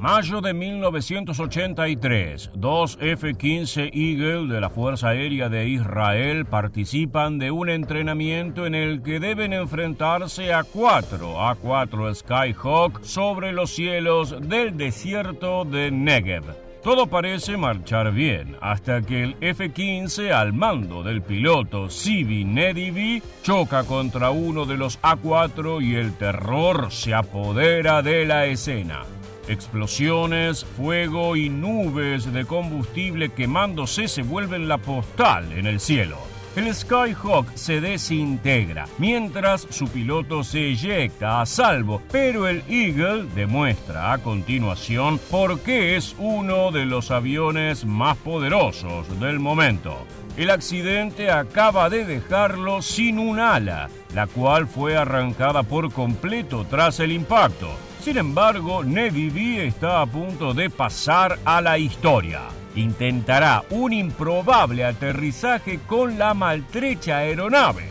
Mayo de 1983, dos F-15 Eagle de la Fuerza Aérea de Israel participan de un entrenamiento en el que deben enfrentarse a cuatro A-4 Skyhawk sobre los cielos del desierto de Negev. Todo parece marchar bien, hasta que el F-15, al mando del piloto Zivi Nedivi, choca contra uno de los A-4 y el terror se apodera de la escena. Explosiones, fuego y nubes de combustible quemándose se vuelven la postal en el cielo. El Skyhawk se desintegra, mientras su piloto se eyecta a salvo, pero el Eagle demuestra a continuación por qué es uno de los aviones más poderosos del momento. El accidente acaba de dejarlo sin un ala, la cual fue arrancada por completo tras el impacto. Sin embargo, Nedivi está a punto de pasar a la historia. Intentará un improbable aterrizaje con la maltrecha aeronave.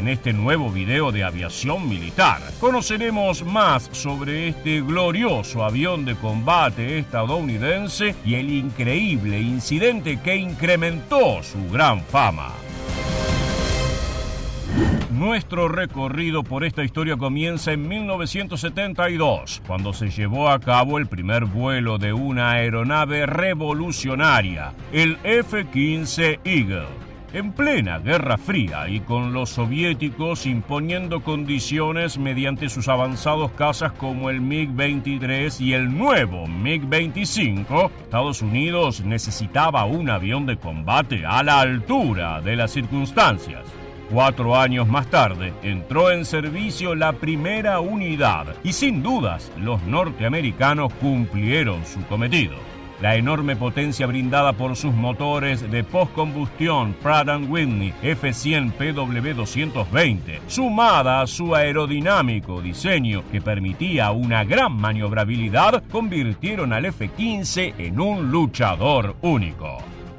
En este nuevo video de aviación militar, conoceremos más sobre este glorioso avión de combate estadounidense y el increíble incidente que incrementó su gran fama. Nuestro recorrido por esta historia comienza en 1972, cuando se llevó a cabo el primer vuelo de una aeronave revolucionaria, el F-15 Eagle. En plena Guerra Fría y con los soviéticos imponiendo condiciones mediante sus avanzados cazas como el MiG-23 y el nuevo MiG-25, Estados Unidos necesitaba un avión de combate a la altura de las circunstancias. 4 años más tarde, entró en servicio la primera unidad y sin dudas los norteamericanos cumplieron su cometido. La enorme potencia brindada por sus motores de postcombustión Pratt & Whitney F100 PW220, sumada a su aerodinámico diseño que permitía una gran maniobrabilidad, convirtieron al F-15 en un luchador único.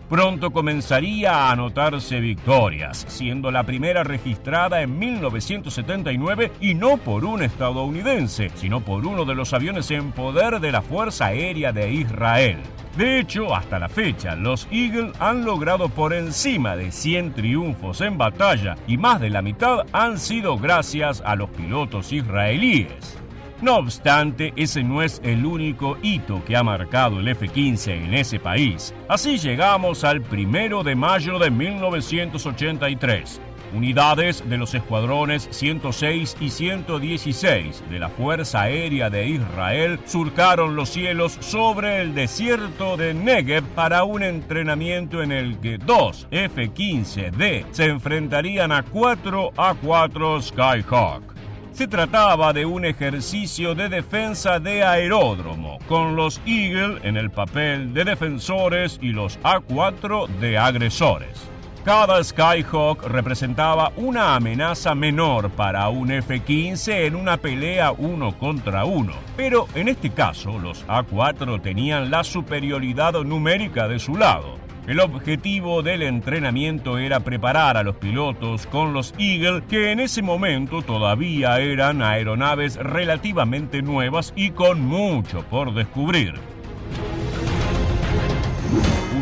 Pronto comenzaría a anotarse victorias, siendo la primera registrada en 1979 y no por un estadounidense, sino por uno de los aviones en poder de la Fuerza Aérea de Israel. De hecho, hasta la fecha, los Eagle han logrado por encima de 100 triunfos en batalla y más de la mitad han sido gracias a los pilotos israelíes. No obstante, ese no es el único hito que ha marcado el F-15 en ese país. Así llegamos al 1 de mayo de 1983. Unidades de los escuadrones 106 y 116 de la Fuerza Aérea de Israel surcaron los cielos sobre el desierto de Negev para un entrenamiento en el que dos F-15D se enfrentarían a 4 A-4 Skyhawk. Se trataba de un ejercicio de defensa de aeródromo, con los Eagle en el papel de defensores y los A-4 de agresores. Cada Skyhawk representaba una amenaza menor para un F-15 en una pelea 1 contra 1, pero en este caso los A-4 tenían la superioridad numérica de su lado. El objetivo del entrenamiento era preparar a los pilotos con los Eagle, que en ese momento todavía eran aeronaves relativamente nuevas y con mucho por descubrir.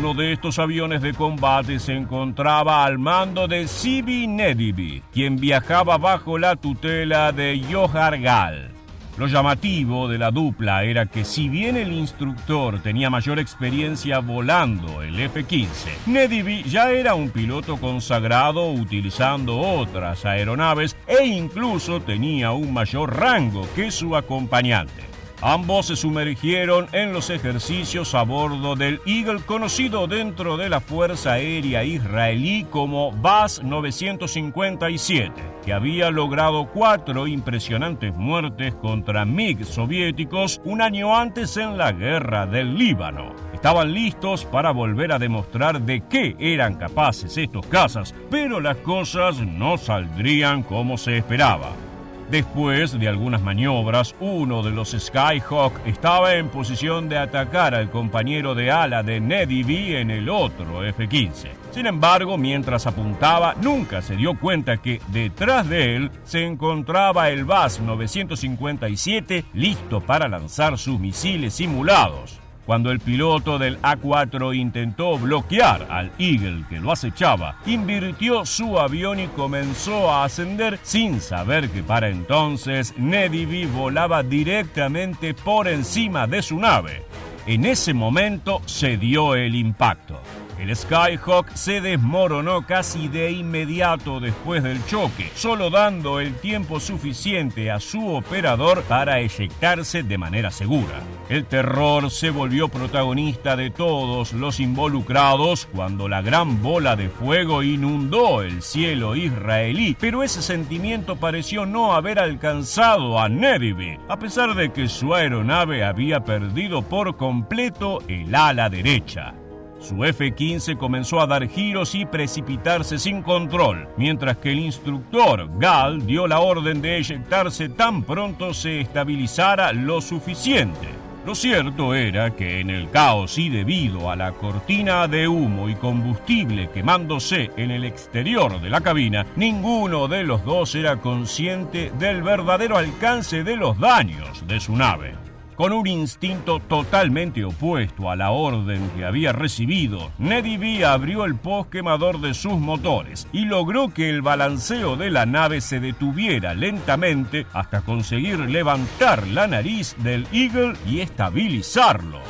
Uno de estos aviones de combate se encontraba al mando de Zivi Nedivi, quien viajaba bajo la tutela de Yohar Gal. Lo llamativo de la dupla era que si bien el instructor tenía mayor experiencia volando el F-15, Nedivi ya era un piloto consagrado utilizando otras aeronaves e incluso tenía un mayor rango que su acompañante. Ambos se sumergieron en los ejercicios a bordo del Eagle, conocido dentro de la Fuerza Aérea israelí como Bas 957, que había logrado 4 impresionantes muertes contra MiG soviéticos un año antes en la Guerra del Líbano. Estaban listos para volver a demostrar de qué eran capaces estos cazas, pero las cosas no saldrían como se esperaba. Después de algunas maniobras, uno de los Skyhawk estaba en posición de atacar al compañero de ala de Nedivy en el otro F-15. Sin embargo, mientras apuntaba, nunca se dio cuenta que detrás de él se encontraba el BAS-957 listo para lanzar sus misiles simulados. Cuando el piloto del A-4 intentó bloquear al Eagle que lo acechaba, invirtió su avión y comenzó a ascender sin saber que para entonces Nedivy volaba directamente por encima de su nave. En ese momento se dio el impacto. El Skyhawk se desmoronó casi de inmediato después del choque, solo dando el tiempo suficiente a su operador para eyectarse de manera segura. El terror se volvió protagonista de todos los involucrados cuando la gran bola de fuego inundó el cielo israelí, pero ese sentimiento pareció no haber alcanzado a Nedivy, a pesar de que su aeronave había perdido por completo el ala derecha. Su F-15 comenzó a dar giros y precipitarse sin control, mientras que el instructor Gall dio la orden de eyectarse tan pronto se estabilizara lo suficiente. Lo cierto era que en el caos y debido a la cortina de humo y combustible quemándose en el exterior de la cabina, ninguno de los dos era consciente del verdadero alcance de los daños de su nave. Con un instinto totalmente opuesto a la orden que había recibido, Nedivy abrió el posquemador de sus motores y logró que el balanceo de la nave se detuviera lentamente hasta conseguir levantar la nariz del Eagle y estabilizarlo.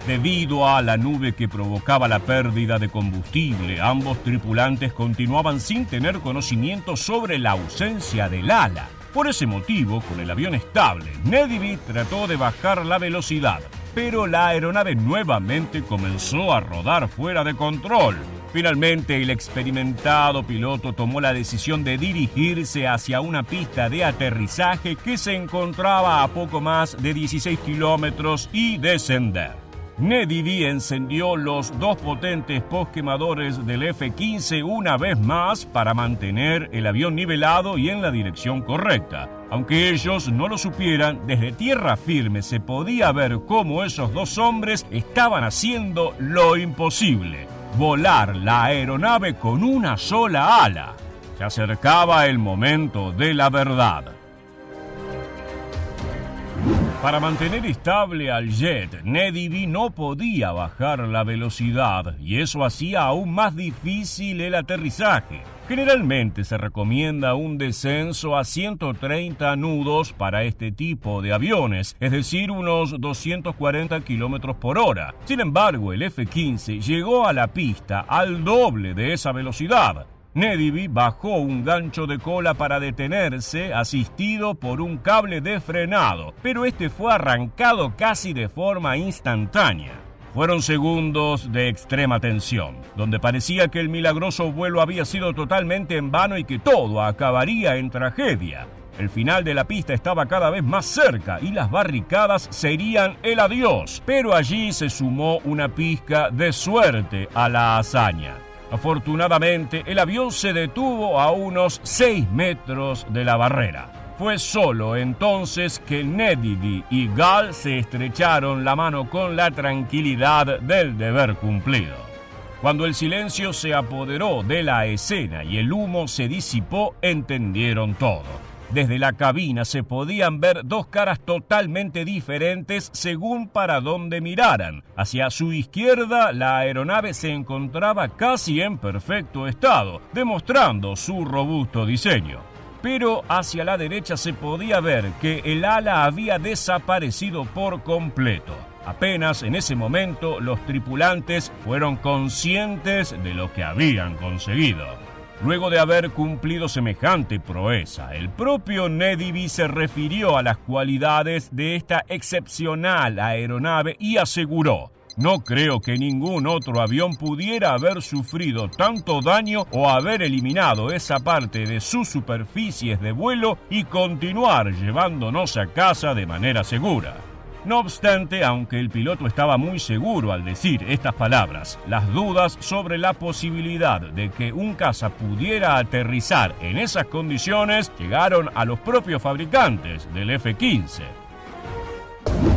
Debido a la nube que provocaba la pérdida de combustible, ambos tripulantes continuaban sin tener conocimiento sobre la ausencia del ala. Por ese motivo, con el avión estable, Nedivy trató de bajar la velocidad, pero la aeronave nuevamente comenzó a rodar fuera de control. Finalmente, el experimentado piloto tomó la decisión de dirigirse hacia una pista de aterrizaje que se encontraba a poco más de 16 kilómetros y descender. Nedivy encendió los dos potentes posquemadores del F-15 una vez más para mantener el avión nivelado y en la dirección correcta. Aunque ellos no lo supieran, desde tierra firme se podía ver cómo esos dos hombres estaban haciendo lo imposible: volar la aeronave con una sola ala. Se acercaba el momento de la verdad. Para mantener estable al jet, Nedivy no podía bajar la velocidad y eso hacía aún más difícil el aterrizaje. Generalmente se recomienda un descenso a 130 nudos para este tipo de aviones, es decir, unos 240 kilómetros por hora. Sin embargo, el F-15 llegó a la pista al doble de esa velocidad. Nedivy bajó un gancho de cola para detenerse, asistido por un cable de frenado, pero este fue arrancado casi de forma instantánea. Fueron segundos de extrema tensión, donde parecía que el milagroso vuelo había sido totalmente en vano y que todo acabaría en tragedia. El final de la pista estaba cada vez más cerca y las barricadas serían el adiós, pero allí se sumó una pizca de suerte a la hazaña. Afortunadamente, el avión se detuvo a unos 6 metros de la barrera. Fue solo entonces que Nedivy y Gall se estrecharon la mano con la tranquilidad del deber cumplido. Cuando el silencio se apoderó de la escena y el humo se disipó, entendieron todo. Desde la cabina se podían ver dos caras totalmente diferentes según para dónde miraran. Hacia su izquierda, la aeronave se encontraba casi en perfecto estado, demostrando su robusto diseño. Pero hacia la derecha se podía ver que el ala había desaparecido por completo. Apenas en ese momento los tripulantes fueron conscientes de lo que habían conseguido. Luego de haber cumplido semejante proeza, el propio Nedivy se refirió a las cualidades de esta excepcional aeronave y aseguró: "No creo que ningún otro avión pudiera haber sufrido tanto daño o haber eliminado esa parte de sus superficies de vuelo y continuar llevándonos a casa de manera segura". No obstante, aunque el piloto estaba muy seguro al decir estas palabras, las dudas sobre la posibilidad de que un caza pudiera aterrizar en esas condiciones llegaron a los propios fabricantes del F-15.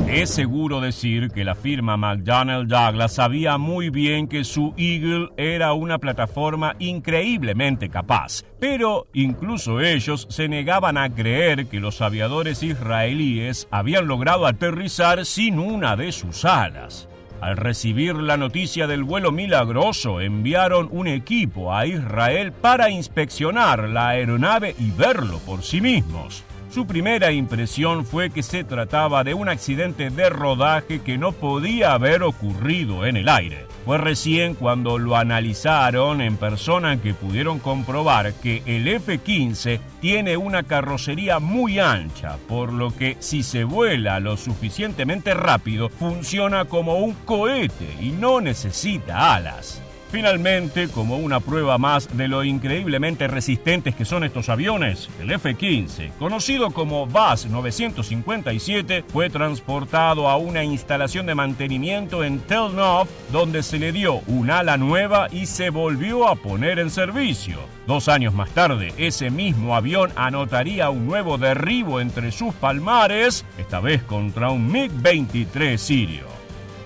Es seguro decir que la firma McDonnell Douglas sabía muy bien que su Eagle era una plataforma increíblemente capaz, pero incluso ellos se negaban a creer que los aviadores israelíes habían logrado aterrizar sin una de sus alas. Al recibir la noticia del vuelo milagroso, enviaron un equipo a Israel para inspeccionar la aeronave y verlo por sí mismos. Su primera impresión fue que se trataba de un accidente de rodaje que no podía haber ocurrido en el aire. Fue recién cuando lo analizaron en persona que pudieron comprobar que el F-15 tiene una carrocería muy ancha, por lo que si se vuela lo suficientemente rápido, funciona como un cohete y no necesita alas. Finalmente, como una prueba más de lo increíblemente resistentes que son estos aviones, el F-15, conocido como Buzz 957, fue transportado a una instalación de mantenimiento en Tel Nof, donde se le dio un ala nueva y se volvió a poner en servicio. 2 años más tarde, ese mismo avión anotaría un nuevo derribo entre sus palmares, esta vez contra un MiG-23 sirio.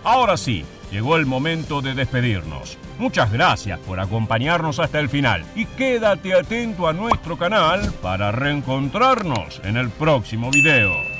Ahora sí, llegó el momento de despedirnos. Muchas gracias por acompañarnos hasta el final y quédate atento a nuestro canal para reencontrarnos en el próximo video.